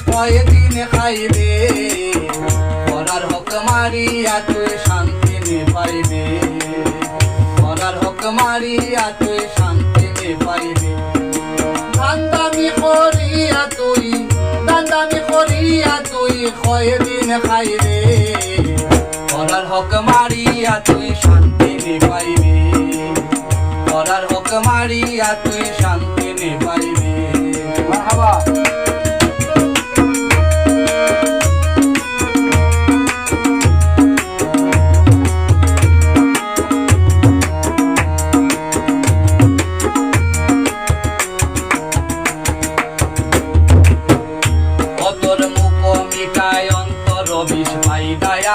কয়দিন খাইবে পরার হক মারিয়া তুই শান্তি নে পাইবে পরার হক মারিয়া তুই শান্তি নে পাইবে দান্দামি করিয়া তুই কয়দিন খাইবে পরার হক মারিয়া তুই শান্তি নে পাইবে পরার হক মারিয়া তুই শান্তি নে পাইবে মারহাবা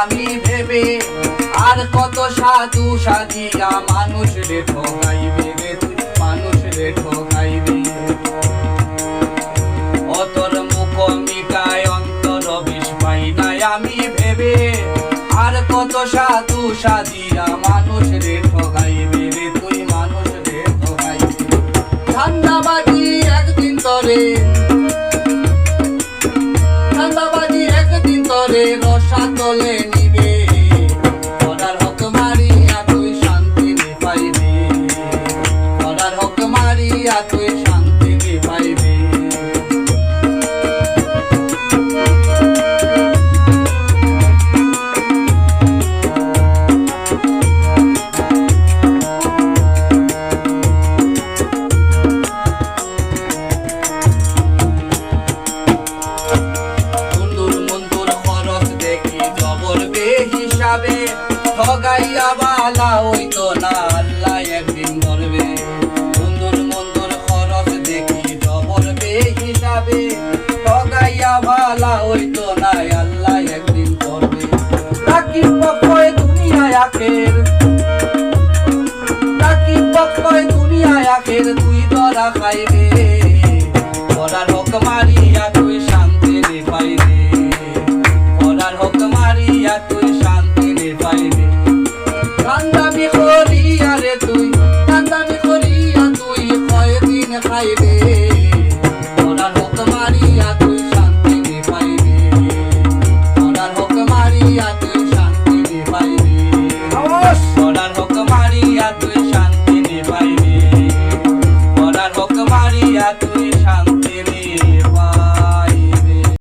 আমি ভেবে আর কত সাধু সাধিয়া মানুষ রে ঠকাইবে রে তুই মানুষ রে ঠকাইবে অতর মুখ মিটায় অন্তর বিষ পাই নাই আমি ভেবে আর কত সাধু সাধিয়া মানুষ রে ঠকাইবে রে তুই মানুষ রে ঠকাইবে ধান্দাবাজি একদিন তরে রসা তলে নিবে পরার হক মারিয়া তুই শান্তি নে পাইবে পরার হক মারিয়া তুই শান্তি নে পাইবে ঠগাইয়া বালা হইতো না আল্লাহ একদিন ধরবে সুন্দর মন্দর খরচ দেখি জবর বে হিসাবে ঠগাইয়া বালা হইতো না আল্লাহ একদিন ধরবে রাকিব পক্ষয় দুনিয়ায় আখের তুই ধরা খাইবে